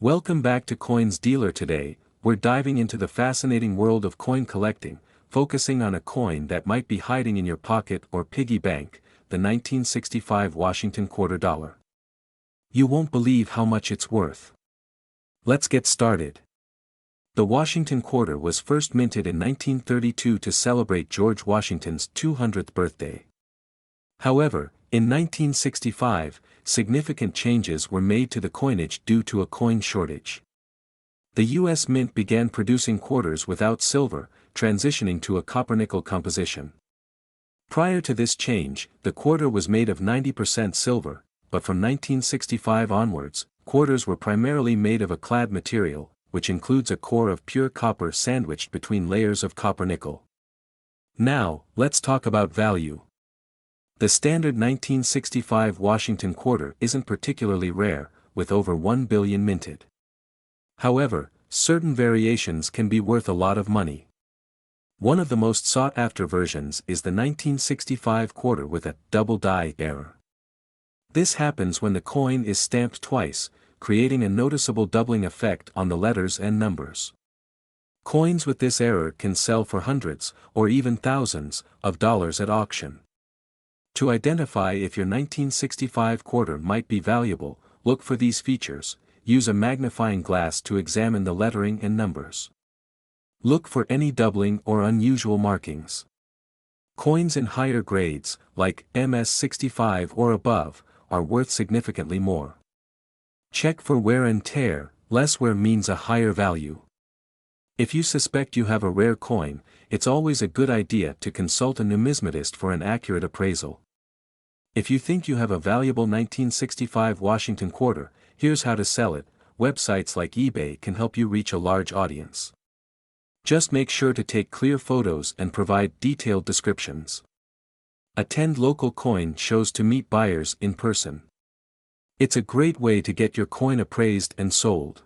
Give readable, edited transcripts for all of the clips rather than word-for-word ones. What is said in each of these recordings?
Welcome back to Coins Dealer. Today, we're diving into the fascinating world of coin collecting, focusing on a coin that might be hiding in your pocket or piggy bank, the 1965 Washington quarter dollar. You won't believe how much it's worth. Let's get started. The Washington quarter was first minted in 1932 to celebrate George Washington's 200th birthday. However, in 1965, significant changes were made to the coinage due to a coin shortage. The U.S. Mint began producing quarters without silver, transitioning to a copper-nickel composition. Prior to this change, the quarter was made of 90% silver, but from 1965 onwards, quarters were primarily made of a clad material, which includes a core of pure copper sandwiched between layers of copper-nickel. Now, let's talk about value. The standard 1965 Washington quarter isn't particularly rare, with over 1 billion minted. However, certain variations can be worth a lot of money. One of the most sought-after versions is the 1965 quarter with a double die error. This happens when the coin is stamped twice, creating a noticeable doubling effect on the letters and numbers. Coins with this error can sell for hundreds, or even thousands, of dollars at auction. To identify if your 1965 quarter might be valuable, look for these features. Use a magnifying glass to examine the lettering and numbers. Look for any doubling or unusual markings. Coins in higher grades, like MS-65 or above, are worth significantly more. Check for wear and tear. Less wear means a higher value. If you suspect you have a rare coin, it's always a good idea to consult a numismatist for an accurate appraisal. If you think you have a valuable 1965 Washington quarter, here's how to sell it. Websites like eBay can help you reach a large audience. Just make sure to take clear photos and provide detailed descriptions. Attend local coin shows to meet buyers in person. It's a great way to get your coin appraised and sold.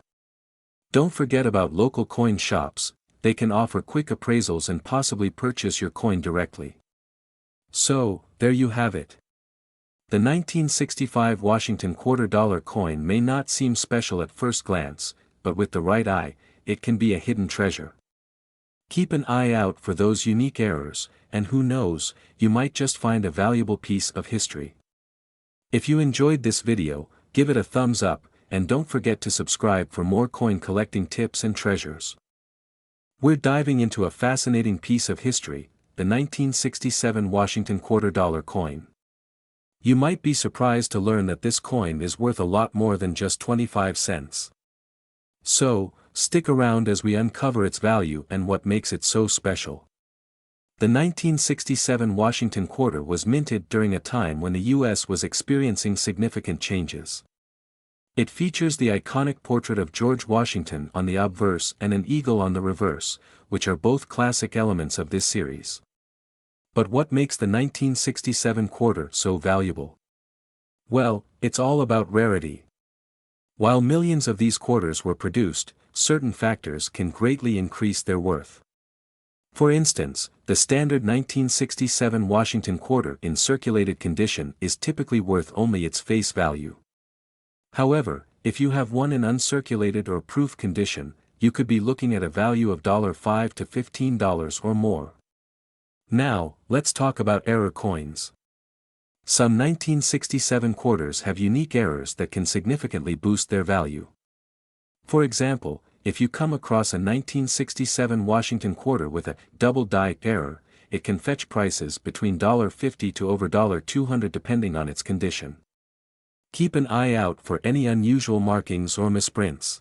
Don't forget about local coin shops. They can offer quick appraisals and possibly purchase your coin directly. So, there you have it. The 1965 Washington quarter dollar coin may not seem special at first glance, but with the right eye, it can be a hidden treasure. Keep an eye out for those unique errors, and who knows, you might just find a valuable piece of history. If you enjoyed this video, give it a thumbs up, and don't forget to subscribe for more coin collecting tips and treasures. We're diving into a fascinating piece of history, the 1967 Washington quarter dollar coin. You might be surprised to learn that this coin is worth a lot more than just 25 cents. So, stick around as we uncover its value and what makes it so special. The 1967 Washington quarter was minted during a time when the U.S. was experiencing significant changes. It features the iconic portrait of George Washington on the obverse and an eagle on the reverse, which are both classic elements of this series. But what makes the 1967 quarter so valuable? Well, it's all about rarity. While millions of these quarters were produced, certain factors can greatly increase their worth. For instance, the standard 1967 Washington quarter in circulated condition is typically worth only its face value. However, if you have one in uncirculated or proof condition, you could be looking at a value of $5 to $15 or more. Now, let's talk about error coins. Some 1967 quarters have unique errors that can significantly boost their value. For example, if you come across a 1967 Washington quarter with a double die error, it can fetch prices between $50 to over $200 depending on its condition. Keep an eye out for any unusual markings or misprints.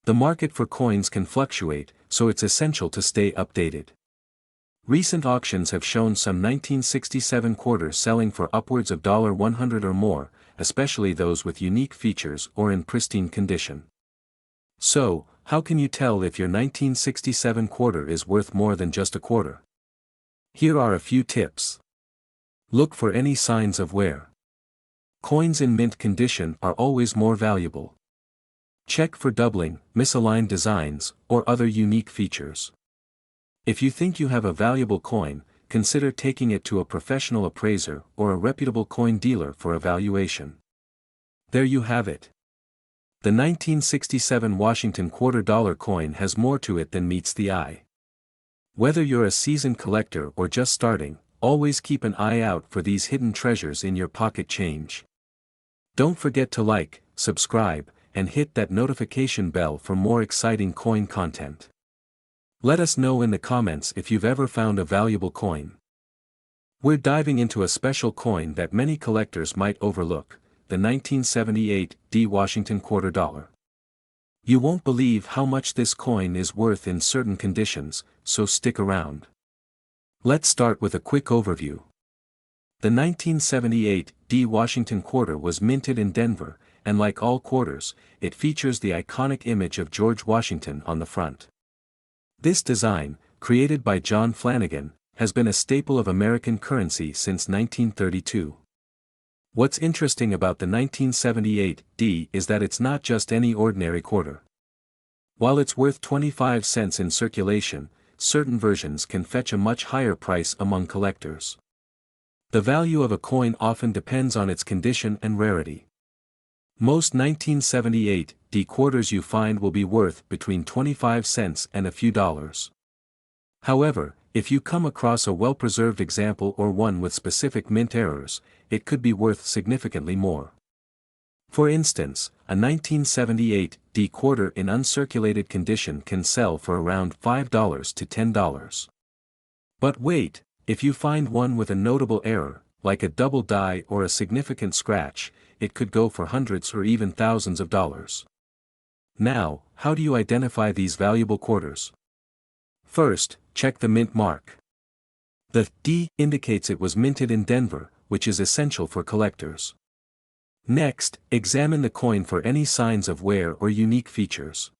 The market for coins can fluctuate, so it's essential to stay updated. Recent auctions have shown some 1967 quarters selling for upwards of $100 or more, especially those with unique features or in pristine condition. So, how can you tell if your 1967 quarter is worth more than just a quarter? Here are a few tips. Look for any signs of wear. Coins in mint condition are always more valuable. Check for doubling, misaligned designs, or other unique features. If you think you have a valuable coin, consider taking it to a professional appraiser or a reputable coin dealer for evaluation. There you have it. The 1967 Washington quarter dollar coin has more to it than meets the eye. Whether you're a seasoned collector or just starting, always keep an eye out for these hidden treasures in your pocket change. Don't forget to like, subscribe, and hit that notification bell for more exciting coin content. Let us know in the comments if you've ever found a valuable coin. We're diving into a special coin that many collectors might overlook, the 1978 Washington quarter dollar. You won't believe how much this coin is worth in certain conditions, so stick around. Let's start with a quick overview. The 1978 Washington quarter was minted in Denver, and like all quarters, it features the iconic image of George Washington on the front. This design, created by John Flanagan, has been a staple of American currency since 1932. What's interesting about the 1978 is that it's not just any ordinary quarter. While it's worth 25 cents in circulation, certain versions can fetch a much higher price among collectors. The value of a coin often depends on its condition and rarity. Most 1978 quarters you find will be worth between 25 cents and a few dollars. However, if you come across a well-preserved example or one with specific mint errors, it could be worth significantly more. For instance, a 1978 quarter in uncirculated condition can sell for around $5 to $10. But wait, if you find one with a notable error, like a double die or a significant scratch, it could go for hundreds or even thousands of dollars. Now, how do you identify these valuable quarters? First, check the mint mark. The D indicates it was minted in Denver, which is essential for collectors. Next, examine the coin for any signs of wear or unique features.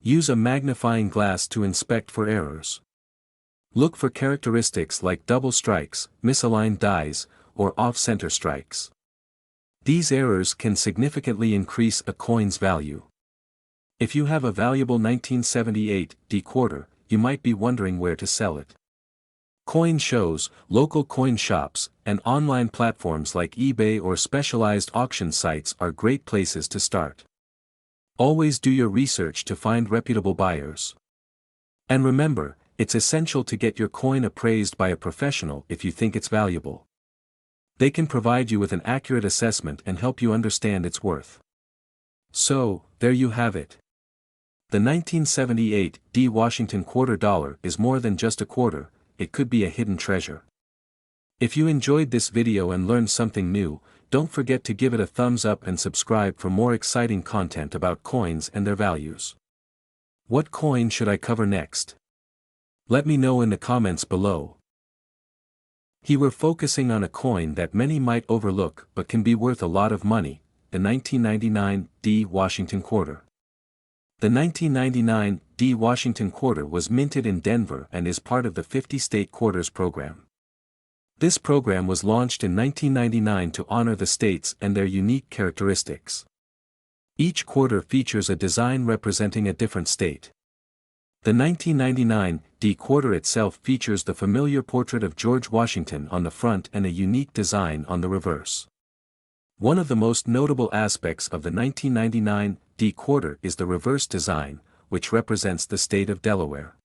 Use a magnifying glass to inspect for errors. Look for characteristics like double strikes, misaligned dies, or off-center strikes. These errors can significantly increase a coin's value. If you have a valuable 1978 quarter, you might be wondering where to sell it. Coin shows, local coin shops, and online platforms like eBay or specialized auction sites are great places to start. Always do your research to find reputable buyers. And remember, it's essential to get your coin appraised by a professional if you think it's valuable. They can provide you with an accurate assessment and help you understand its worth. So, there you have it. The 1978 Washington quarter dollar is more than just a quarter, it could be a hidden treasure. If you enjoyed this video and learned something new, don't forget to give it a thumbs up and subscribe for more exciting content about coins and their values. What coin should I cover next? Let me know in the comments below. Here we're focusing on a coin that many might overlook but can be worth a lot of money, the 1999 Washington quarter. The 1999 Washington quarter was minted in Denver and is part of the 50-state quarters program. This program was launched in 1999 to honor the states and their unique characteristics. Each quarter features a design representing a different state. The 1999 quarter itself features the familiar portrait of George Washington on the front and a unique design on the reverse. One of the most notable aspects of the 1999 quarter is the reverse design, which represents the state of Delaware.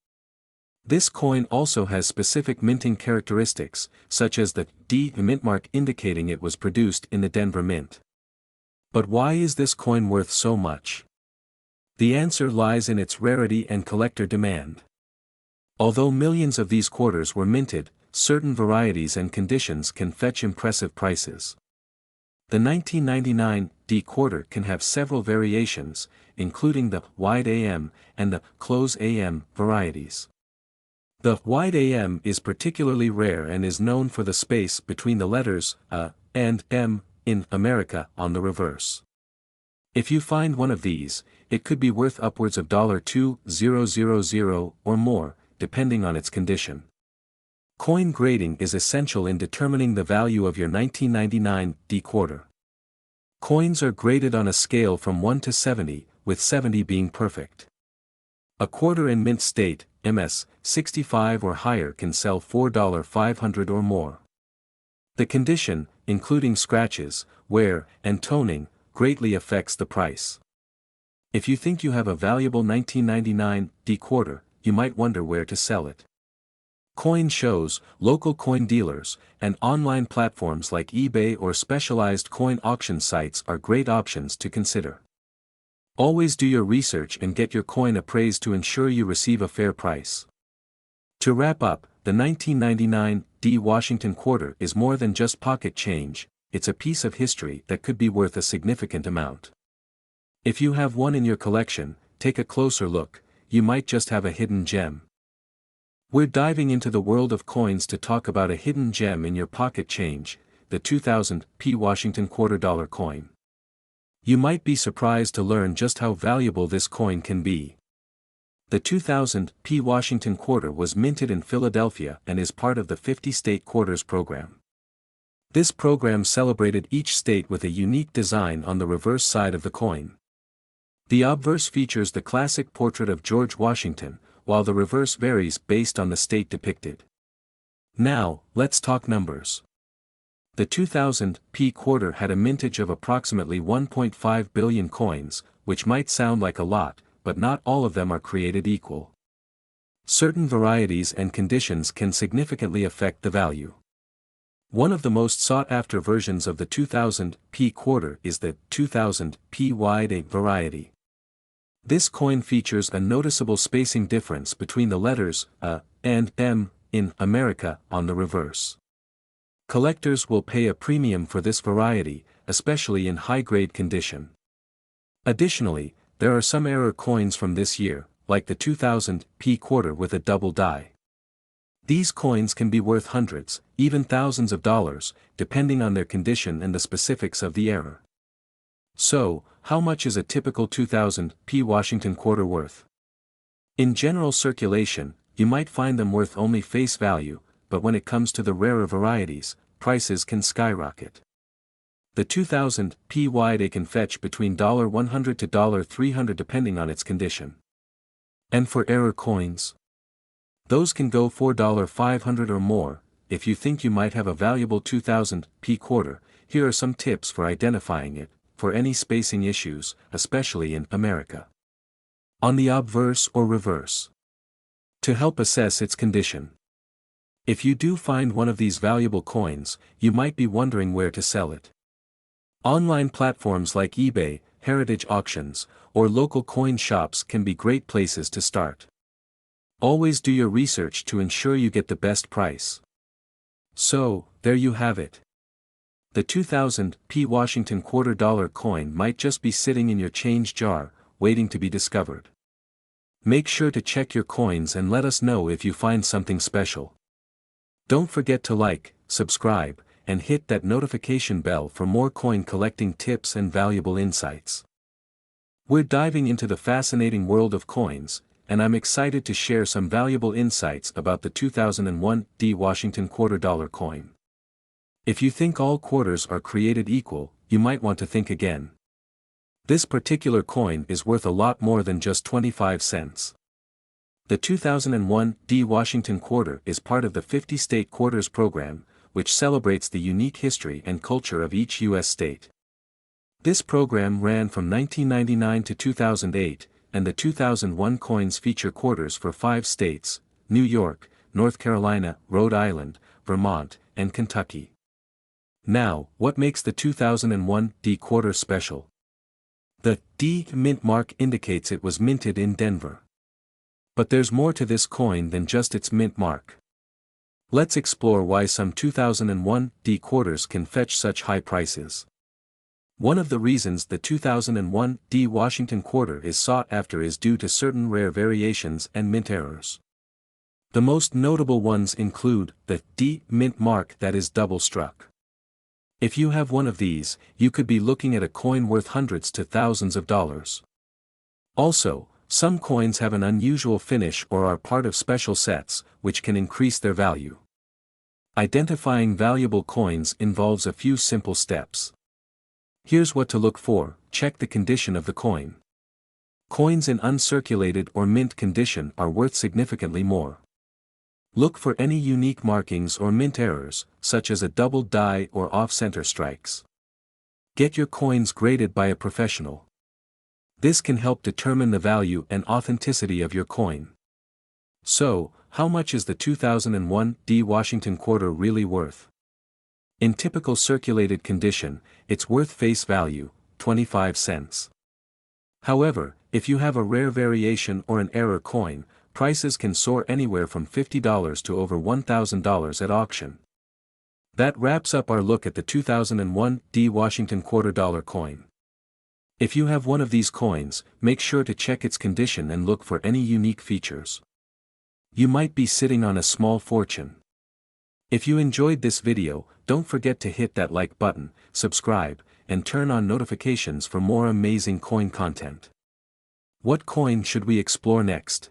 This coin also has specific minting characteristics, such as the D mint mark indicating it was produced in the Denver Mint. But why is this coin worth so much? The answer lies in its rarity and collector demand. Although millions of these quarters were minted, certain varieties and conditions can fetch impressive prices. The 1999 quarter can have several variations, including the wide AM and the close AM varieties. The wide AM is particularly rare and is known for the space between the letters A and M in America on the reverse. If you find one of these, it could be worth upwards of $2,000 or more, depending on its condition. Coin grading is essential in determining the value of your 1999 quarter. Coins are graded on a scale from 1 to 70, with 70 being perfect. A quarter in mint state, MS, 65 or higher can sell $4,500 or more. The condition, including scratches, wear, and toning, greatly affects the price. If you think you have a valuable 1999 quarter, you might wonder where to sell it. Coin shows, local coin dealers, and online platforms like eBay or specialized coin auction sites are great options to consider. Always do your research and get your coin appraised to ensure you receive a fair price. To wrap up, the 1999 Washington quarter is more than just pocket change, it's a piece of history that could be worth a significant amount. If you have one in your collection, take a closer look, you might just have a hidden gem. We're diving into the world of coins to talk about a hidden gem in your pocket change, the 2000 Washington quarter dollar coin. You might be surprised to learn just how valuable this coin can be. The 2000 Washington quarter was minted in Philadelphia and is part of the 50-state quarters program. This program celebrated each state with a unique design on the reverse side of the coin. The obverse features the classic portrait of George Washington, while the reverse varies based on the state depicted. Now, let's talk numbers. The 2000 quarter had a mintage of approximately 1.5 billion coins, which might sound like a lot, but not all of them are created equal. Certain varieties and conditions can significantly affect the value. One of the most sought-after versions of the 2000 quarter is the 2000 wide variety. This coin features a noticeable spacing difference between the letters A and M in America on the reverse. Collectors will pay a premium for this variety, especially in high-grade condition. Additionally, there are some error coins from this year, like the 2000 quarter with a double die. These coins can be worth hundreds, even thousands of dollars, depending on their condition and the specifics of the error. So, how much is a typical 2000 Washington quarter worth? In general circulation, you might find them worth only face value, but when it comes to the rarer varieties, prices can skyrocket. The 2000 wide can fetch between $100 to $300 depending on its condition. And for error coins? Those can go for $500 or more. If you think you might have a valuable 2000 quarter, here are some tips for identifying it, for any spacing issues, especially in America. On the obverse or reverse. To help assess its condition. If you do find one of these valuable coins, you might be wondering where to sell it. Online platforms like eBay, heritage auctions, or local coin shops can be great places to start. Always do your research to ensure you get the best price. So, there you have it. The 2000 Washington quarter dollar coin might just be sitting in your change jar, waiting to be discovered. Make sure to check your coins and let us know if you find something special. Don't forget to like, subscribe, and hit that notification bell for more coin collecting tips and valuable insights. We're diving into the fascinating world of coins, and I'm excited to share some valuable insights about the 2001 Washington quarter dollar coin. If you think all quarters are created equal, you might want to think again. This particular coin is worth a lot more than just 25 cents. The 2001 Washington quarter is part of the 50-state quarters program, which celebrates the unique history and culture of each U.S. state. This program ran from 1999 to 2008, and the 2001 coins feature quarters for 5 states: New York, North Carolina, Rhode Island, Vermont, and Kentucky. Now, what makes the 2001 quarter special? The D mint mark indicates it was minted in Denver. But there's more to this coin than just its mint mark. Let's explore why some 2001 quarters can fetch such high prices. One of the reasons the 2001 Washington quarter is sought after is due to certain rare variations and mint errors. The most notable ones include the D mint mark that is double struck. If you have one of these, you could be looking at a coin worth hundreds to thousands of dollars. Also, some coins have an unusual finish or are part of special sets, which can increase their value. Identifying valuable coins involves a few simple steps. Here's what to look for: check the condition of the coin. Coins in uncirculated or mint condition are worth significantly more. Look for any unique markings or mint errors, such as a double die or off-center strikes. Get your coins graded by a professional. This can help determine the value and authenticity of your coin. So, how much is the 2001 Washington quarter really worth? In typical circulated condition, it's worth face value, 25 cents. However, if you have a rare variation or an error coin, prices can soar anywhere from $50 to over $1,000 at auction. That wraps up our look at the 2001 Washington quarter dollar coin. If you have one of these coins, make sure to check its condition and look for any unique features. You might be sitting on a small fortune. If you enjoyed this video, don't forget to hit that like button, subscribe, and turn on notifications for more amazing coin content. What coin should we explore next?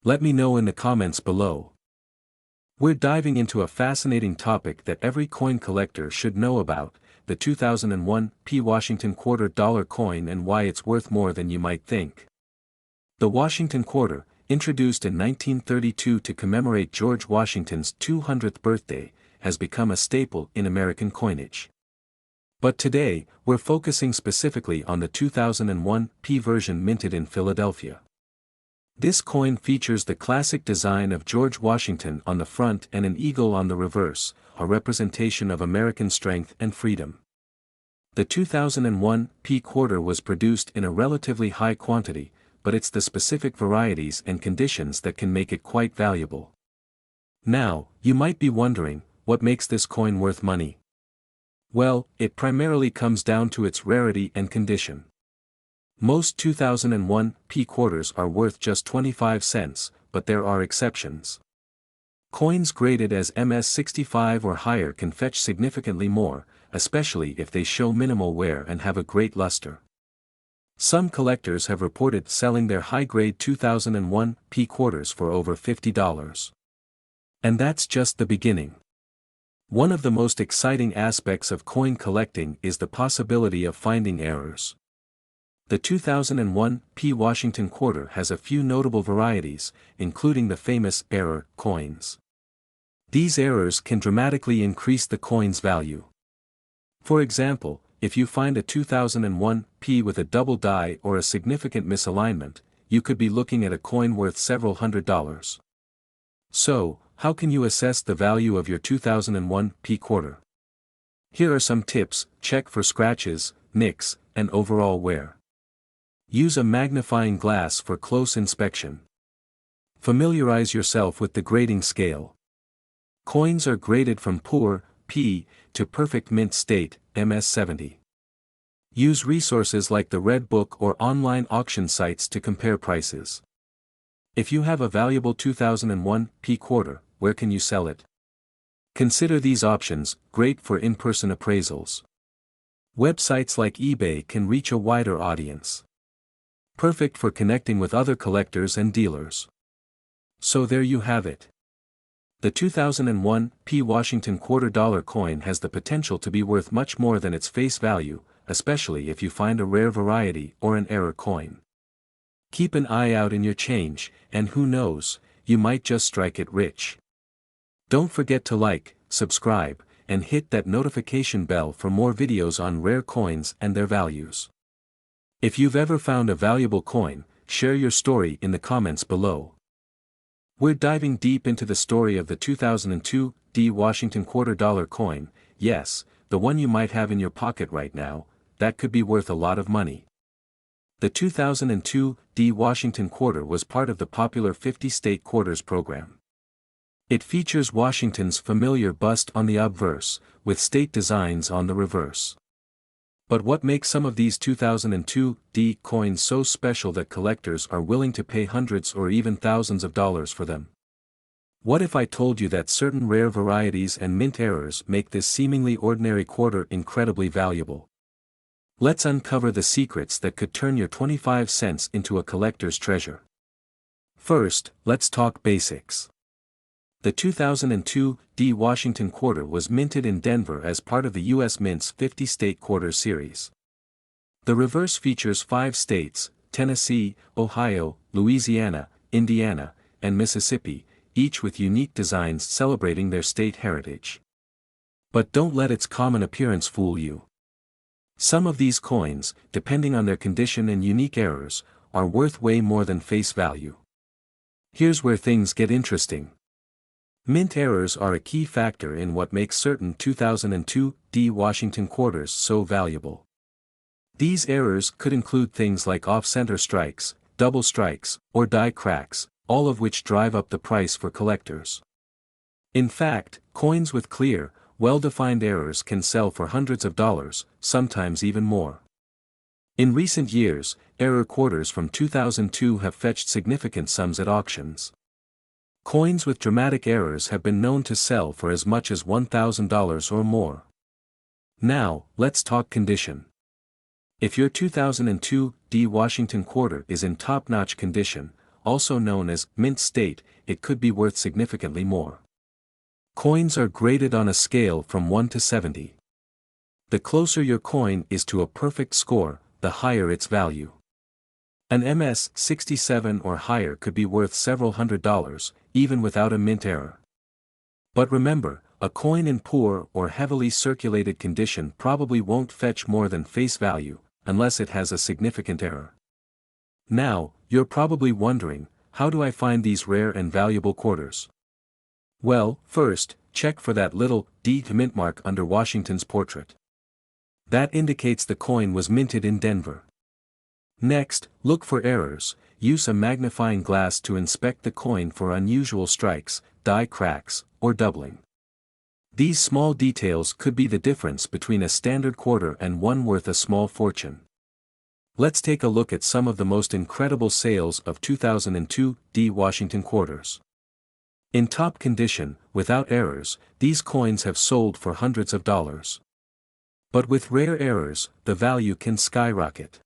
Let me know in the comments below. We're diving into a fascinating topic that every coin collector should know about, the 2001 Washington quarter dollar coin and why it's worth more than you might think. The Washington quarter, introduced in 1932 to commemorate George Washington's 200th birthday, has become a staple in American coinage. But today, we're focusing specifically on the 2001 version minted in Philadelphia. This coin features the classic design of George Washington on the front and an eagle on the reverse, a representation of American strength and freedom. The 2001 quarter was produced in a relatively high quantity, but it's the specific varieties and conditions that can make it quite valuable. Now, you might be wondering, what makes this coin worth money? Well, it primarily comes down to its rarity and condition. Most 2001 quarters are worth just 25 cents, but there are exceptions. Coins graded as MS65 or higher can fetch significantly more, especially if they show minimal wear and have a great luster. Some collectors have reported selling their high-grade 2001 quarters for over $50. And that's just the beginning. One of the most exciting aspects of coin collecting is the possibility of finding errors. The 2001 Washington quarter has a few notable varieties, including the famous error coins. These errors can dramatically increase the coin's value. For example, if you find a 2001 with a double die or a significant misalignment, you could be looking at a coin worth several $100s. So, how can you assess the value of your 2001 quarter? Here are some tips: check for scratches, nicks, and overall wear. Use a magnifying glass for close inspection. Familiarize yourself with the grading scale. Coins are graded from poor, P, to perfect mint state, MS70. Use resources like the Red Book or online auction sites to compare prices. If you have a valuable 2001 quarter, where can you sell it? Consider these options, great for in-person appraisals. Websites like eBay can reach a wider audience. Perfect for connecting with other collectors and dealers. So there you have it. The 2001 Washington quarter dollar coin has the potential to be worth much more than its face value, especially if you find a rare variety or an error coin. Keep an eye out in your change, and who knows, you might just strike it rich. Don't forget to like, subscribe, and hit that notification bell for more videos on rare coins and their values. If you've ever found a valuable coin, share your story in the comments below. We're diving deep into the story of the 2002 Washington quarter dollar coin. Yes, the one you might have in your pocket right now, that could be worth a lot of money. The 2002 Washington quarter was part of the popular 50-state quarters program. It features Washington's familiar bust on the obverse, with state designs on the reverse. But what makes some of these 2002 coins so special that collectors are willing to pay hundreds or even thousands of dollars for them? What if I told you that certain rare varieties and mint errors make this seemingly ordinary quarter incredibly valuable? Let's uncover the secrets that could turn your 25 cents into a collector's treasure. First, let's talk basics. The 2002 Washington quarter was minted in Denver as part of the U.S. Mint's 50-state quarter series. The reverse features 5 states, Tennessee, Ohio, Louisiana, Indiana, and Mississippi, each with unique designs celebrating their state heritage. But don't let its common appearance fool you. Some of these coins, depending on their condition and unique errors, are worth way more than face value. Here's where things get interesting. Mint errors are a key factor in what makes certain 2002 Washington quarters so valuable. These errors could include things like off-center strikes, double strikes, or die cracks, all of which drive up the price for collectors. In fact, coins with clear, well-defined errors can sell for hundreds of dollars, sometimes even more. In recent years, error quarters from 2002 have fetched significant sums at auctions. Coins with dramatic errors have been known to sell for as much as $1,000 or more. Now, let's talk condition. If your 2002 Washington quarter is in top-notch condition, also known as mint state, it could be worth significantly more. Coins are graded on a scale from 1 to 70. The closer your coin is to a perfect score, the higher its value. An MS 67 or higher could be worth several $100s, even without a mint error. But remember, a coin in poor or heavily circulated condition probably won't fetch more than face value, unless it has a significant error. Now, you're probably wondering, how do I find these rare and valuable quarters? Well, first, check for that little D mint mark under Washington's portrait. That indicates the coin was minted in Denver. Next, look for errors. Use a magnifying glass to inspect the coin for unusual strikes, die cracks, or doubling. These small details could be the difference between a standard quarter and one worth a small fortune. Let's take a look at some of the most incredible sales of 2002 Washington quarters. In top condition, without errors, these coins have sold for hundreds of dollars. But with rare errors, the value can skyrocket.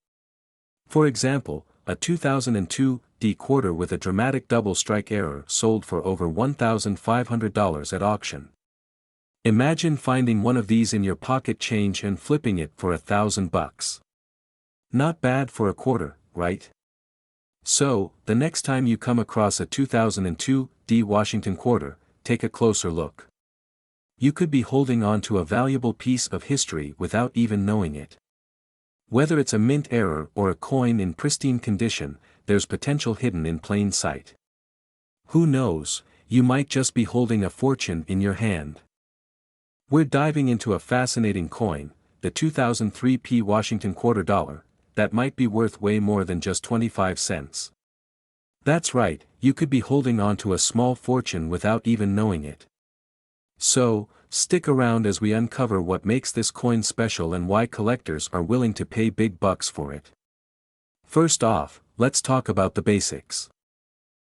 For example, a 2002 quarter with a dramatic double strike error sold for over $1,500 at auction. Imagine finding one of these in your pocket change and flipping it for $1,000. Not bad for a quarter, right? So, the next time you come across a 2002 Washington quarter, take a closer look. You could be holding on to a valuable piece of history without even knowing it. Whether it's a mint error or a coin in pristine condition, there's potential hidden in plain sight. Who knows, you might just be holding a fortune in your hand. We're diving into a fascinating coin, the 2003 Washington quarter dollar, that might be worth way more than just 25 cents. That's right, you could be holding on to a small fortune without even knowing it. So, stick around as we uncover what makes this coin special and why collectors are willing to pay big bucks for it. First off, let's talk about the basics.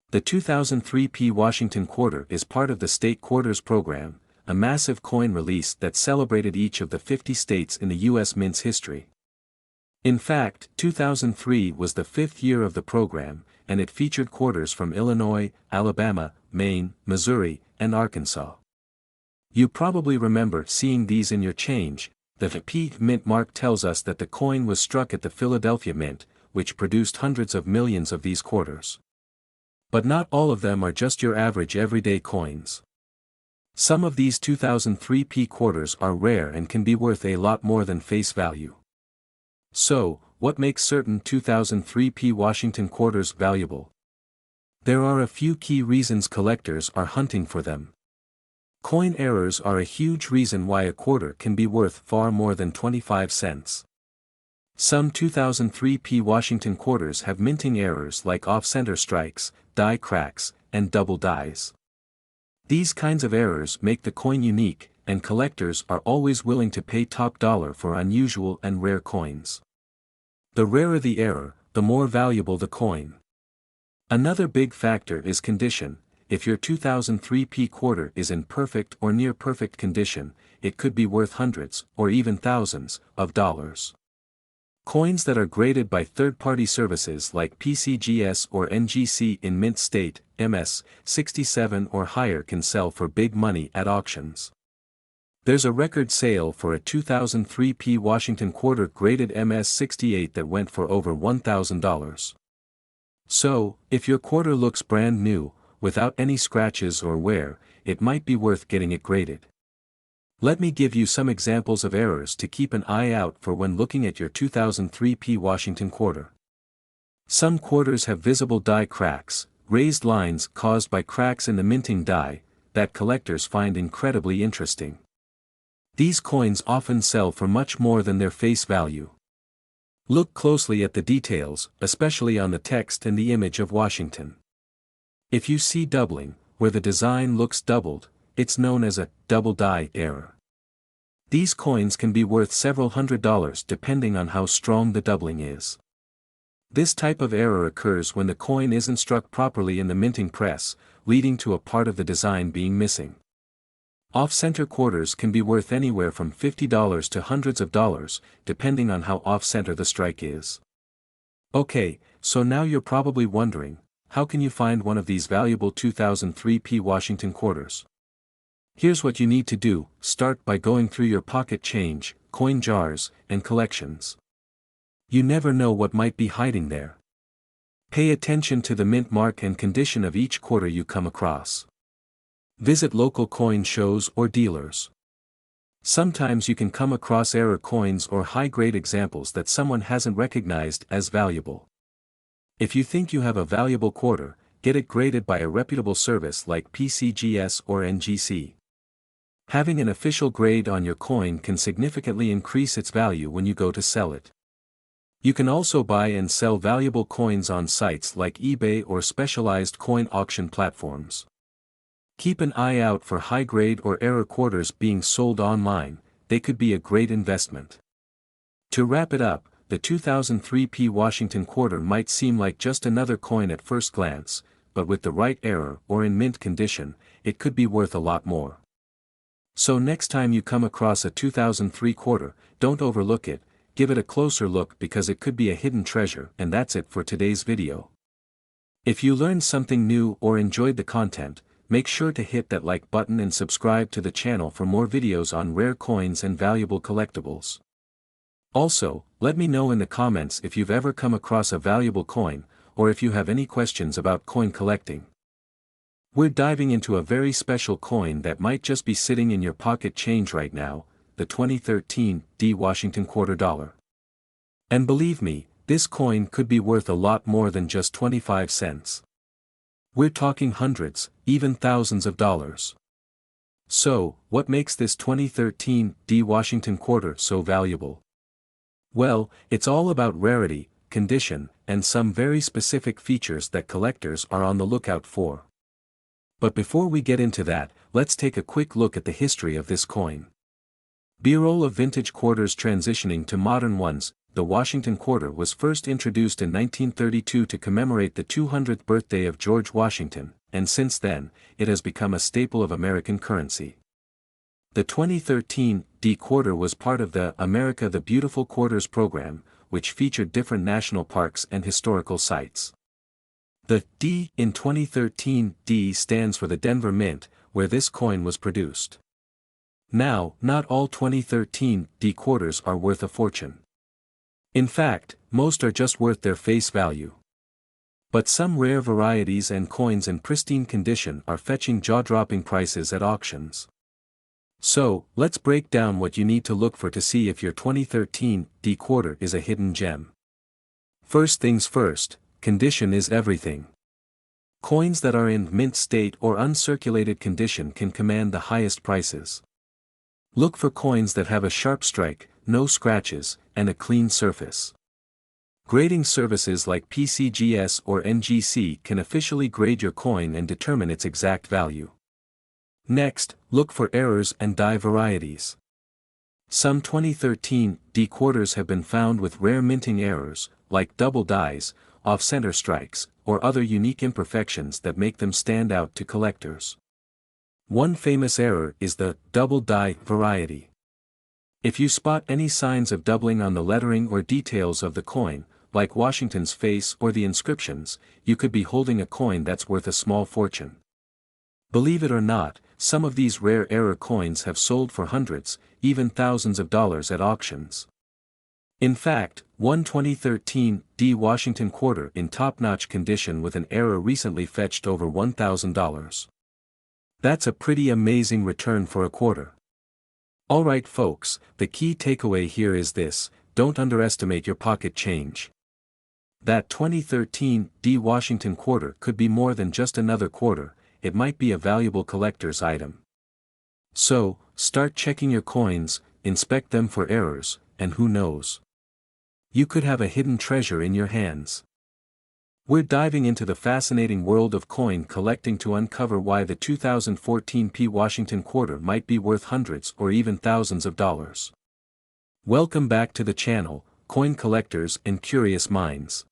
The 2003 Washington quarter is part of the State Quarters program, a massive coin release that celebrated each of the 50 states in the U.S. Mint's history. In fact, 2003 was the 5th year of the program, and it featured quarters from Illinois, Alabama, Maine, Missouri, and Arkansas. You probably remember seeing these in your change. The P mint mark tells us that the coin was struck at the Philadelphia Mint, which produced hundreds of millions of these quarters. But not all of them are just your average everyday coins. Some of these 2003 quarters are rare and can be worth a lot more than face value. So, what makes certain 2003 Washington quarters valuable? There are a few key reasons collectors are hunting for them. Coin errors are a huge reason why a quarter can be worth far more than 25 cents. Some 2003 Washington quarters have minting errors like off-center strikes, die cracks, and double dies. These kinds of errors make the coin unique, and collectors are always willing to pay top dollar for unusual and rare coins. The rarer the error, the more valuable the coin. Another big factor is condition. If your 2003 quarter is in perfect or near perfect condition, it could be worth hundreds, or even thousands, of dollars. Coins that are graded by third-party services like PCGS or NGC in mint state, MS 67 or higher can sell for big money at auctions. There's a record sale for a 2003 Washington quarter graded MS 68 that went for over $1,000. So, if your quarter looks brand new, without any scratches or wear, it might be worth getting it graded. Let me give you some examples of errors to keep an eye out for when looking at your 2003 P Washington quarter. Some quarters have visible die cracks, raised lines caused by cracks in the minting die, that collectors find incredibly interesting. These coins often sell for much more than their face value. Look closely at the details, especially on the text and the image of Washington. If you see doubling, where the design looks doubled, it's known as a double die error. These coins can be worth several $100s depending on how strong the doubling is. This type of error occurs when the coin isn't struck properly in the minting press, leading to a part of the design being missing. Off-center quarters can be worth anywhere from $50 to hundreds of dollars, depending on how off-center the strike is. Okay, so now you're probably wondering, how can you find one of these valuable 2003 P Washington quarters? Here's what you need to do: start by going through your pocket change, coin jars, and collections. You never know what might be hiding there. Pay attention to the mint mark and condition of each quarter you come across. Visit local coin shows or dealers. Sometimes you can come across error coins or high-grade examples that someone hasn't recognized as valuable. If you think you have a valuable quarter, get it graded by a reputable service like PCGS or NGC. Having an official grade on your coin can significantly increase its value when you go to sell it. You can also buy and sell valuable coins on sites like eBay or specialized coin auction platforms. Keep an eye out for high-grade or error quarters being sold online. They could be a great investment. To wrap it up, the 2003 P Washington quarter might seem like just another coin at first glance, but with the right error or in mint condition, it could be worth a lot more. So next time you come across a 2003 quarter, don't overlook it, give it a closer look because it could be a hidden treasure. And that's it for today's video. If you learned something new or enjoyed the content, make sure to hit that like button and subscribe to the channel for more videos on rare coins and valuable collectibles. Also, let me know in the comments if you've ever come across a valuable coin, or if you have any questions about coin collecting. We're diving into a very special coin that might just be sitting in your pocket change right now, the 2013 D Washington quarter dollar. And believe me, this coin could be worth a lot more than just 25 cents. We're talking hundreds, even thousands of dollars. So, what makes this 2013 D Washington quarter so valuable? Well, it's all about rarity, condition, and some very specific features that collectors are on the lookout for. But before we get into that, let's take a quick look at the history of this coin. Bureau of Vintage Quarters transitioning to modern ones. The Washington quarter was first introduced in 1932 to commemorate the 200th birthday of George Washington, and since then, it has become a staple of American currency. The 2013 D quarter was part of the America the Beautiful Quarters program, which featured different national parks and historical sites. The D in 2013 D stands for the Denver Mint, where this coin was produced. Now, not all 2013 D quarters are worth a fortune. In fact, most are just worth their face value. But some rare varieties and coins in pristine condition are fetching jaw-dropping prices at auctions. So, let's break down what you need to look for to see if your 2013 D quarter is a hidden gem. First things first, condition is everything. Coins that are in mint state or uncirculated condition can command the highest prices. Look for coins that have a sharp strike, no scratches, and a clean surface. Grading services like PCGS or NGC can officially grade your coin and determine its exact value. Next, look for errors and die varieties. Some 2013 D quarters have been found with rare minting errors, like double dies, off-center strikes, or other unique imperfections that make them stand out to collectors. One famous error is the double die variety. If you spot any signs of doubling on the lettering or details of the coin, like Washington's face or the inscriptions, you could be holding a coin that's worth a small fortune. Believe it or not, some of these rare error coins have sold for hundreds, even thousands of dollars at auctions. In fact, one 2013 D Washington quarter in top-notch condition with an error recently fetched over $1,000. That's a pretty amazing return for a quarter. Alright folks, the key takeaway here is this: don't underestimate your pocket change. That 2013 Washington quarter could be more than just another quarter, it might be a valuable collector's item. So, start checking your coins, inspect them for errors, and who knows? You could have a hidden treasure in your hands. We're diving into the fascinating world of coin collecting to uncover why the 2014 Washington quarter might be worth hundreds or even thousands of dollars. Welcome back to the channel, coin collectors and curious minds.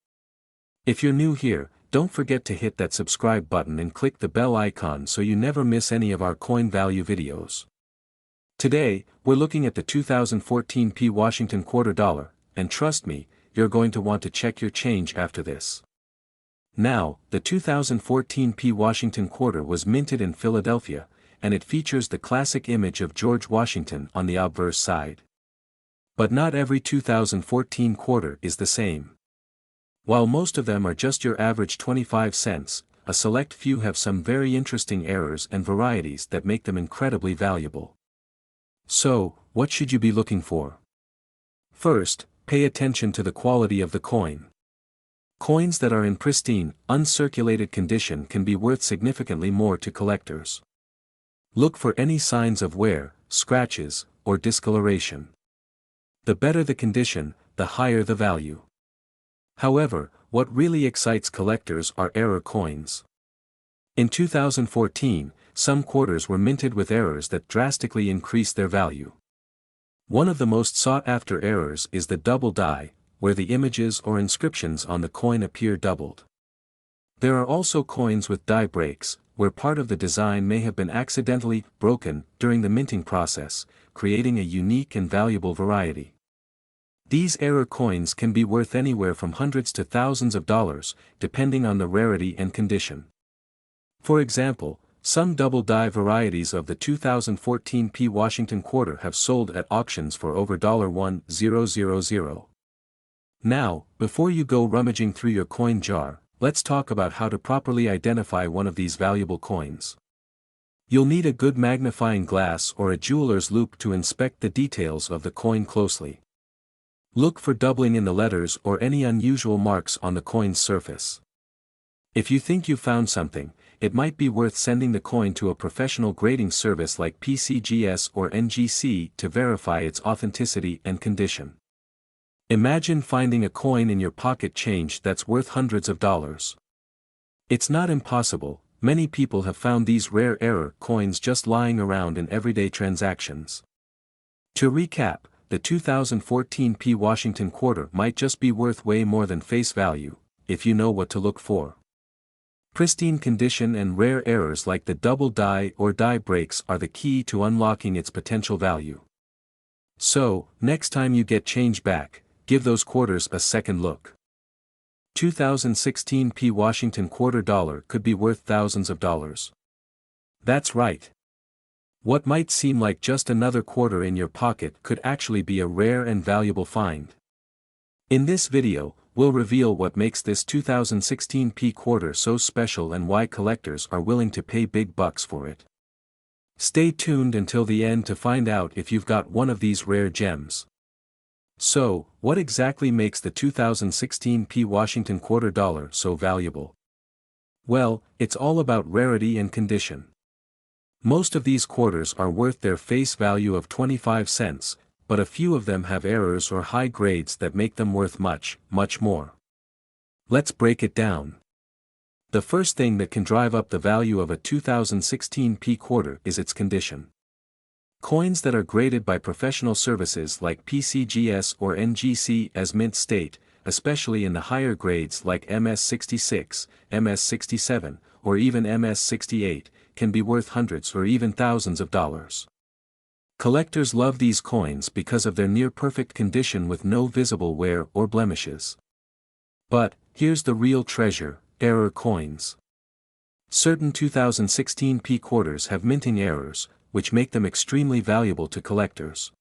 If you're new here, don't forget to hit that subscribe button and click the bell icon so you never miss any of our coin value videos. Today, we're looking at the 2014 Washington quarter dollar, and trust me, you're going to want to check your change after this. Now, the 2014 Washington quarter was minted in Philadelphia, and it features the classic image of George Washington on the obverse side. But not every 2014 quarter is the same. While most of them are just your average 25 cents, a select few have some very interesting errors and varieties that make them incredibly valuable. So, what should you be looking for? First, pay attention to the quality of the coin. Coins that are in pristine, uncirculated condition can be worth significantly more to collectors. Look for any signs of wear, scratches, or discoloration. The better the condition, the higher the value. However, what really excites collectors are error coins. In 2014, some quarters were minted with errors that drastically increased their value. One of the most sought-after errors is the double die, where the images or inscriptions on the coin appear doubled. There are also coins with die breaks, where part of the design may have been accidentally broken during the minting process, creating a unique and valuable variety. These error coins can be worth anywhere from hundreds to thousands of dollars, depending on the rarity and condition. For example, some double die varieties of the 2014 Washington quarter have sold at auctions for over $1,000. Now, before you go rummaging through your coin jar, let's talk about how to properly identify one of these valuable coins. You'll need a good magnifying glass or a jeweler's loupe to inspect the details of the coin closely. Look for doubling in the letters or any unusual marks on the coin's surface. If you think you found something, it might be worth sending the coin to a professional grading service like PCGS or NGC to verify its authenticity and condition. Imagine finding a coin in your pocket change that's worth hundreds of dollars. It's not impossible. Many people have found these rare error coins just lying around in everyday transactions. To recap, the 2014 Washington quarter might just be worth way more than face value, if you know what to look for. Pristine condition and rare errors like the double die or die breaks are the key to unlocking its potential value. So, next time you get change back, give those quarters a second look. 2016 Washington quarter dollar could be worth thousands of dollars. That's right. What might seem like just another quarter in your pocket could actually be a rare and valuable find. In this video, we'll reveal what makes this 2016 quarter so special and why collectors are willing to pay big bucks for it. Stay tuned until the end to find out if you've got one of these rare gems. So, what exactly makes the 2016 Washington quarter dollar so valuable? Well, it's all about rarity and condition. Most of these quarters are worth their face value of 25 cents, but a few of them have errors or high grades that make them worth much, much more. Let's break it down. The first thing that can drive up the value of a 2016 quarter is its condition. Coins that are graded by professional services like PCGS or NGC as mint state, especially in the higher grades like MS66, MS67, or even MS68, can be worth hundreds or even thousands of dollars. Collectors love these coins because of their near-perfect condition with no visible wear or blemishes. But, here's the real treasure: error coins. Certain 2016 quarters have minting errors, which make them extremely valuable to collectors.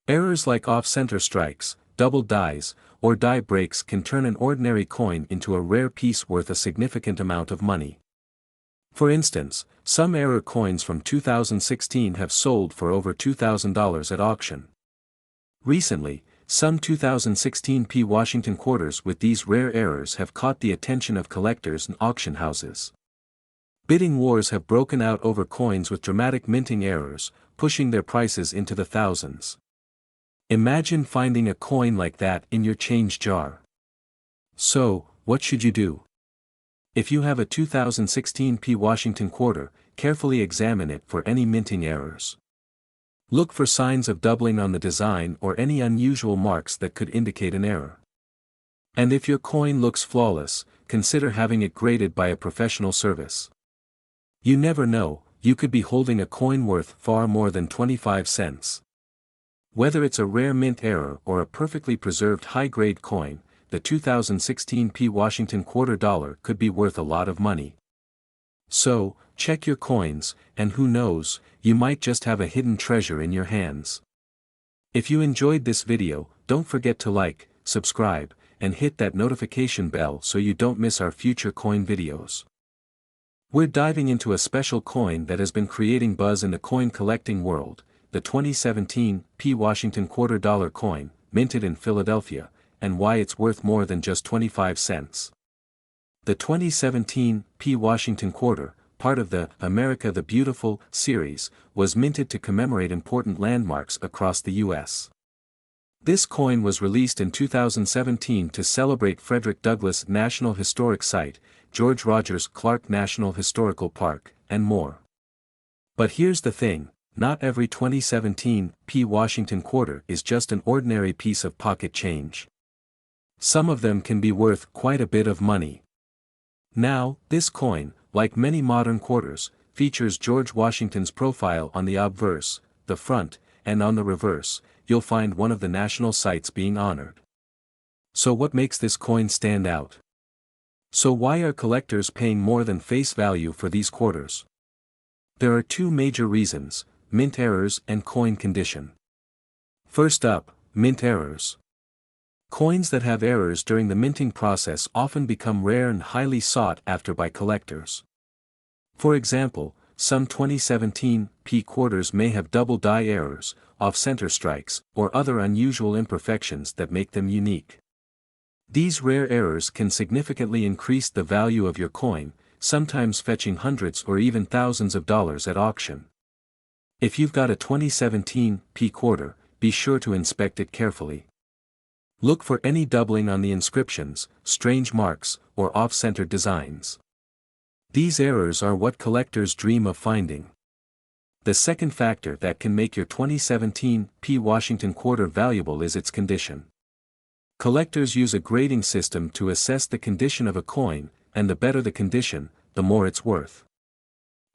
Errors like off-center strikes, double dies, or die breaks can turn an ordinary coin into a rare piece worth a significant amount of money. For instance, some error coins from 2016 have sold for over $2,000 at auction. Recently, some 2016 Washington quarters with these rare errors have caught the attention of collectors and auction houses. Bidding wars have broken out over coins with dramatic minting errors, pushing their prices into the thousands. Imagine finding a coin like that in your change jar. So, what should you do? If you have a 2016 Washington quarter, carefully examine it for any minting errors. Look for signs of doubling on the design or any unusual marks that could indicate an error. And if your coin looks flawless, consider having it graded by a professional service. You never know, you could be holding a coin worth far more than 25 cents. Whether it's a rare mint error or a perfectly preserved high-grade coin, the 2016 Washington quarter dollar could be worth a lot of money. So, check your coins, and who knows, you might just have a hidden treasure in your hands. If you enjoyed this video, don't forget to like, subscribe, and hit that notification bell so you don't miss our future coin videos. We're diving into a special coin that has been creating buzz in the coin collecting world, the 2017 Washington quarter dollar coin, minted in Philadelphia, and why it's worth more than just 25 cents. The 2017 Washington quarter, part of the America the Beautiful series, was minted to commemorate important landmarks across the U.S. This coin was released in 2017 to celebrate Frederick Douglass National Historic Site, George Rogers Clark National Historical Park, and more. But here's the thing, not every 2017 Washington quarter is just an ordinary piece of pocket change. Some of them can be worth quite a bit of money. Now, this coin, like many modern quarters, features George Washington's profile on the obverse, the front, and on the reverse, you'll find one of the national sites being honored. So what makes this coin stand out? So why are collectors paying more than face value for these quarters? There are two major reasons: mint errors and coin condition. First up, mint errors. Coins that have errors during the minting process often become rare and highly sought after by collectors. For example, some 2017 quarters may have double die errors, off-center strikes, or other unusual imperfections that make them unique. These rare errors can significantly increase the value of your coin, sometimes fetching hundreds or even thousands of dollars at auction. If you've got a 2017 quarter, be sure to inspect it carefully. Look for any doubling on the inscriptions, strange marks, or off-center designs. These errors are what collectors dream of finding. The second factor that can make your 2017 Washington quarter valuable is its condition. Collectors use a grading system to assess the condition of a coin, and the better the condition, the more it's worth.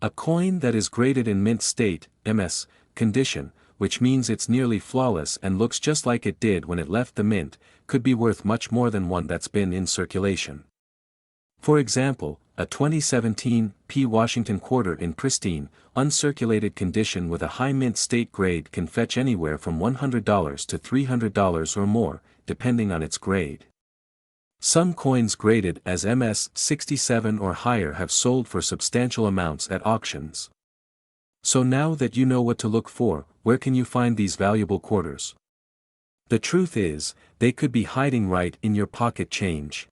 A coin that is graded in mint state, MS, condition, which means it's nearly flawless and looks just like it did when it left the mint, could be worth much more than one that's been in circulation. For example, a 2017 Washington quarter in pristine, uncirculated condition with a high mint state grade can fetch anywhere from $100 to $300 or more, depending on its grade. Some coins graded as MS 67 or higher have sold for substantial amounts at auctions. So now that you know what to look for, where can you find these valuable quarters? The truth is, they could be hiding right in your pocket change.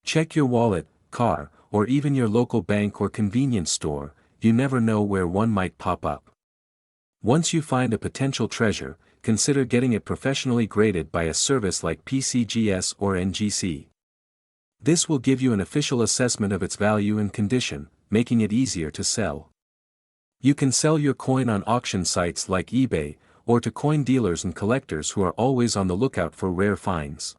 Check your wallet, car, or even your local bank or convenience store, you never know where one might pop up. Once you find a potential treasure, consider getting it professionally graded by a service like PCGS or NGC. This will give you an official assessment of its value and condition, making it easier to sell. You can sell your coin on auction sites like eBay, or to coin dealers and collectors who are always on the lookout for rare finds.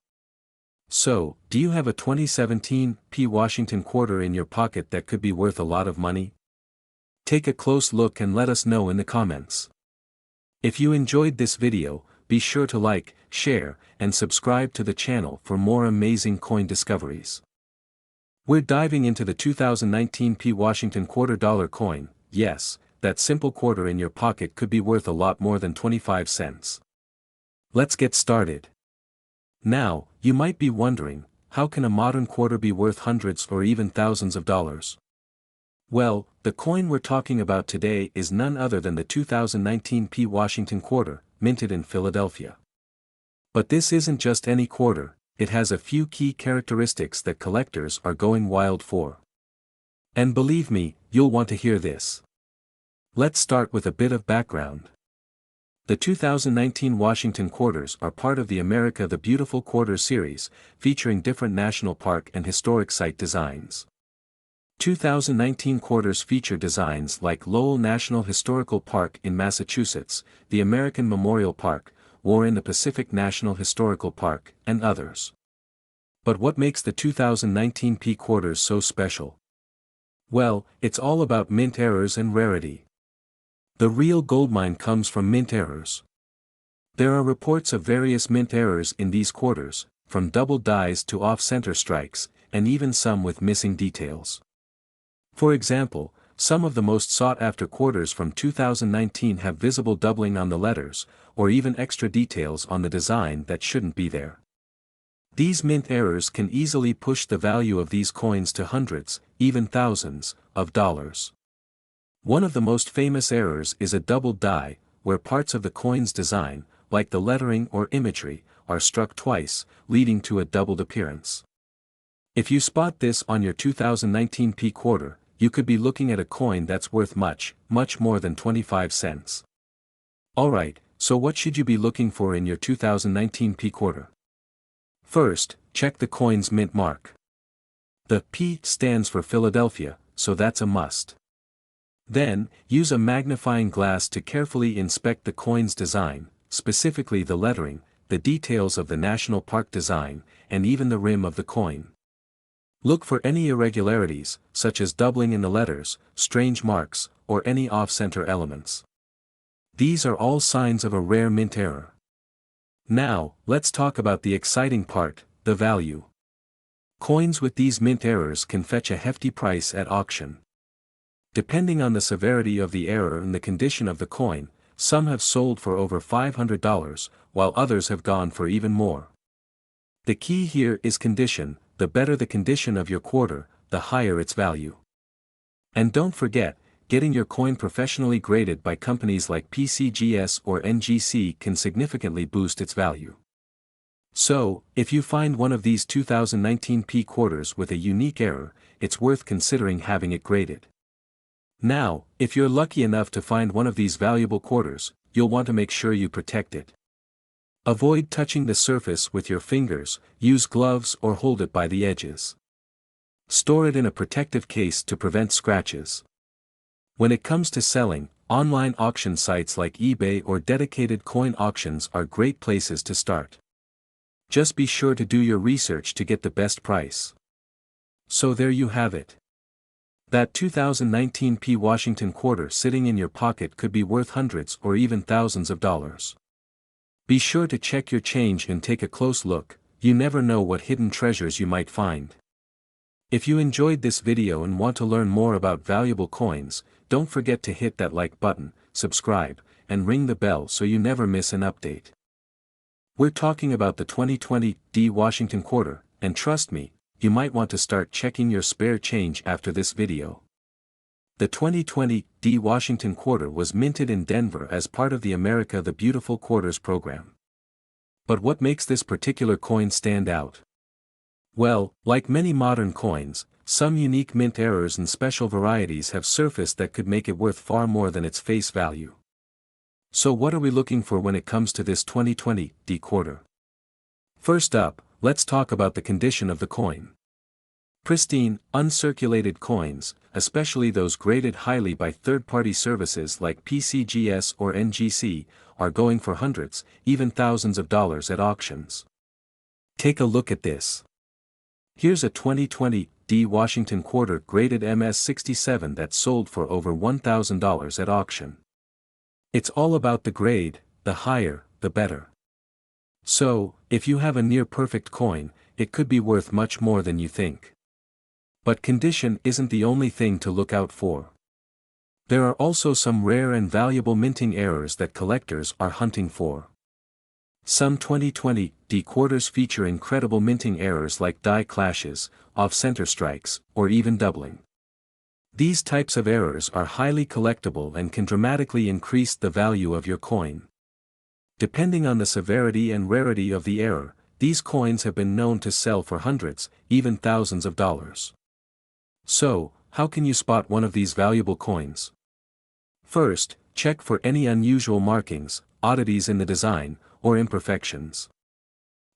So, do you have a 2017 Washington quarter in your pocket that could be worth a lot of money? Take a close look and let us know in the comments. If you enjoyed this video, be sure to like, share, and subscribe to the channel for more amazing coin discoveries. We're diving into the 2019 Washington quarter dollar coin. Yes, that simple quarter in your pocket could be worth a lot more than 25 cents. Let's get started. Now, you might be wondering, how can a modern quarter be worth hundreds or even thousands of dollars? Well, the coin we're talking about today is none other than the 2019 P Washington quarter, minted in Philadelphia. But this isn't just any quarter, it has a few key characteristics that collectors are going wild for. And believe me, you'll want to hear this. Let's start with a bit of background. The 2019 Washington quarters are part of the America the Beautiful Quarter series, featuring different national park and historic site designs. 2019 quarters feature designs like Lowell National Historical Park in Massachusetts, the American Memorial Park, War in the Pacific National Historical Park, and others. But what makes the 2019 P quarters so special? Well, it's all about mint errors and rarity. The real goldmine comes from mint errors. There are reports of various mint errors in these quarters, from double dies to off-center strikes, and even some with missing details. For example, some of the most sought-after quarters from 2019 have visible doubling on the letters, or even extra details on the design that shouldn't be there. These mint errors can easily push the value of these coins to hundreds, even thousands, of dollars. One of the most famous errors is a double die, where parts of the coin's design, like the lettering or imagery, are struck twice, leading to a doubled appearance. If you spot this on your 2019 P quarter, you could be looking at a coin that's worth much, much more than 25 cents. Alright, so what should you be looking for in your 2019 P quarter? First, check the coin's mint mark. The P stands for Philadelphia, so that's a must. Then, use a magnifying glass to carefully inspect the coin's design, specifically the lettering, the details of the national park design, and even the rim of the coin. Look for any irregularities, such as doubling in the letters, strange marks, or any off-center elements. These are all signs of a rare mint error. Now, let's talk about the exciting part, the value. Coins with these mint errors can fetch a hefty price at auction. Depending on the severity of the error and the condition of the coin, some have sold for over $500, while others have gone for even more. The key here is condition. The better the condition of your quarter, the higher its value. And don't forget, getting your coin professionally graded by companies like PCGS or NGC can significantly boost its value. So, if you find one of these 2019 P quarters with a unique error, it's worth considering having it graded. Now, if you're lucky enough to find one of these valuable quarters, you'll want to make sure you protect it. Avoid touching the surface with your fingers, use gloves or hold it by the edges. Store it in a protective case to prevent scratches. When it comes to selling, online auction sites like eBay or dedicated coin auctions are great places to start. Just be sure to do your research to get the best price. So there you have it. That 2019 P Washington quarter sitting in your pocket could be worth hundreds or even thousands of dollars. Be sure to check your change and take a close look, you never know what hidden treasures you might find. If you enjoyed this video and want to learn more about valuable coins, don't forget to hit that like button, subscribe, and ring the bell so you never miss an update. We're talking about the 2020 D Washington quarter, and trust me, you might want to start checking your spare change after this video. The 2020 D Washington quarter was minted in Denver as part of the America the Beautiful Quarters program. But what makes this particular coin stand out? Well, like many modern coins, some unique mint errors and special varieties have surfaced that could make it worth far more than its face value. So what are we looking for when it comes to this 2020 D quarter? First up, let's talk about the condition of the coin. Pristine, uncirculated coins, especially those graded highly by third-party services like PCGS or NGC, are going for hundreds, even thousands of dollars at auctions. Take a look at this. Here's a 2020 D Washington quarter graded MS67 that sold for over $1,000 at auction. It's all about the grade, the higher, the better. So, if you have a near-perfect coin, it could be worth much more than you think. But condition isn't the only thing to look out for. There are also some rare and valuable minting errors that collectors are hunting for. Some 2020 D quarters feature incredible minting errors like die clashes, off-center strikes, or even doubling. These types of errors are highly collectible and can dramatically increase the value of your coin. Depending on the severity and rarity of the error, these coins have been known to sell for hundreds, even thousands of dollars. So, how can you spot one of these valuable coins? First, check for any unusual markings, oddities in the design, or imperfections.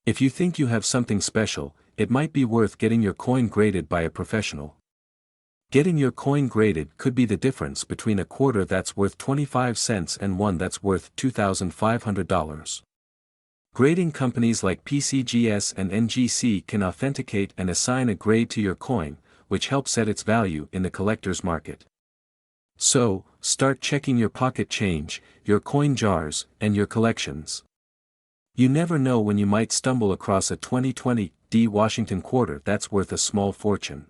If you think you have something special, it might be worth getting your coin graded by a professional. Getting your coin graded could be the difference between a quarter that's worth 25 cents and one that's worth $2,500. Grading companies like PCGS and NGC can authenticate and assign a grade to your coin, which helps set its value in the collector's market. So, start checking your pocket change, your coin jars, and your collections. You never know when you might stumble across a 2020 Washington quarter that's worth a small fortune.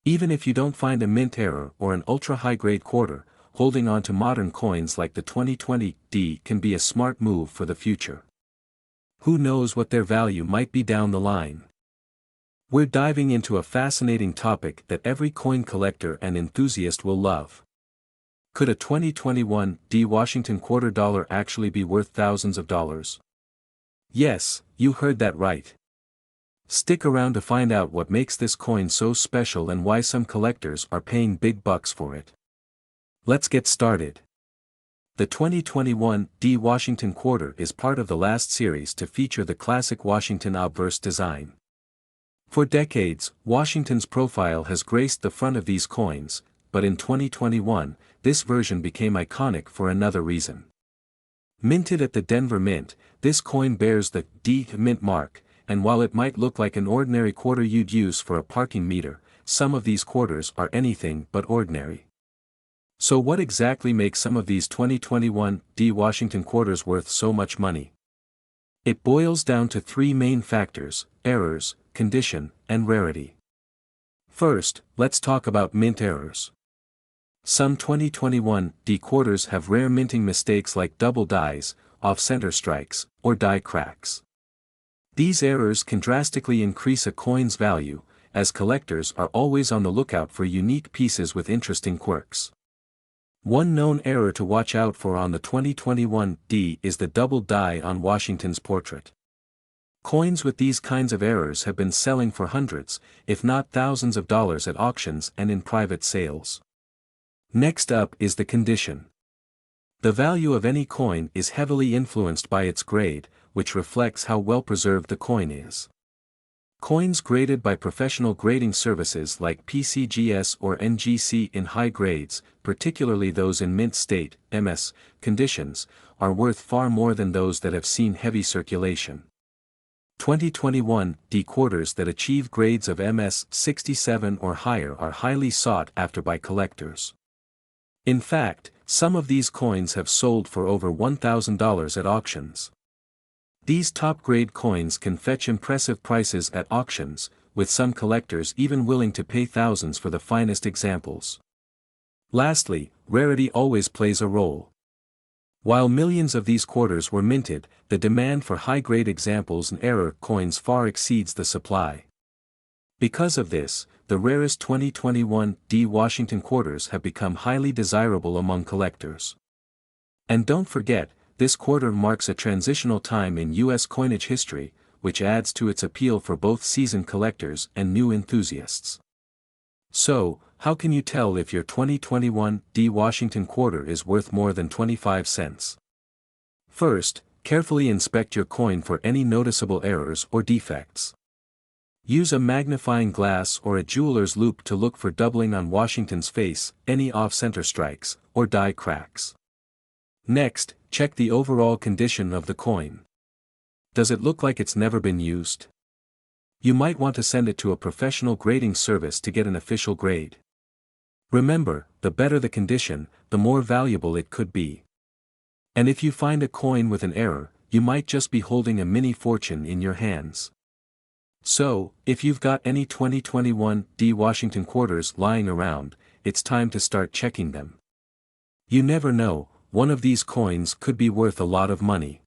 Even if you don't find a mint error or an ultra-high-grade quarter, holding on to modern coins like the 2020 can be a smart move for the future. Who knows what their value might be down the line? We're diving into a fascinating topic that every coin collector and enthusiast will love. Could a 2021 Washington quarter dollar actually be worth thousands of dollars? Yes, you heard that right. Stick around to find out what makes this coin so special and why some collectors are paying big bucks for it. Let's get started. The 2021 Washington quarter is part of the last series to feature the classic Washington obverse design. For decades, Washington's profile has graced the front of these coins, but in 2021, this version became iconic for another reason. Minted at the Denver Mint, this coin bears the D Mint mark, and while it might look like an ordinary quarter you'd use for a parking meter, some of these quarters are anything but ordinary. So what exactly makes some of these 2021 Washington quarters worth so much money? It boils down to three main factors: errors, condition, and rarity. First, let's talk about mint errors. Some 2021 quarters have rare minting mistakes like double dies, off-center strikes, or die cracks. These errors can drastically increase a coin's value, as collectors are always on the lookout for unique pieces with interesting quirks. One known error to watch out for on the 2021 is the double die on Washington's portrait. Coins with these kinds of errors have been selling for hundreds, if not thousands of dollars at auctions and in private sales. Next up is the condition. The value of any coin is heavily influenced by its grade, which reflects how well preserved the coin is. Coins graded by professional grading services like PCGS or NGC in high grades, particularly those in mint state (MS) conditions, are worth far more than those that have seen heavy circulation. 2021 quarters that achieve grades of MS 67 or higher are highly sought after by collectors. In fact, some of these coins have sold for over $1,000 at auctions. These top-grade coins can fetch impressive prices at auctions, with some collectors even willing to pay thousands for the finest examples. Lastly, rarity always plays a role. While millions of these quarters were minted, the demand for high-grade examples and error coins far exceeds the supply. Because of this, the rarest 2021 Washington quarters have become highly desirable among collectors. And don't forget, this quarter marks a transitional time in U.S. coinage history, which adds to its appeal for both seasoned collectors and new enthusiasts. So, how can you tell if your 2021 Washington quarter is worth more than 25 cents? First, carefully inspect your coin for any noticeable errors or defects. Use a magnifying glass or a jeweler's loupe to look for doubling on Washington's face, any off-center strikes, or die cracks. Next, check the overall condition of the coin. Does it look like it's never been used? You might want to send it to a professional grading service to get an official grade. Remember, the better the condition, the more valuable it could be. And if you find a coin with an error, you might just be holding a mini fortune in your hands. So, if you've got any 2021 Washington quarters lying around, it's time to start checking them. You never know, one of these coins could be worth a lot of money.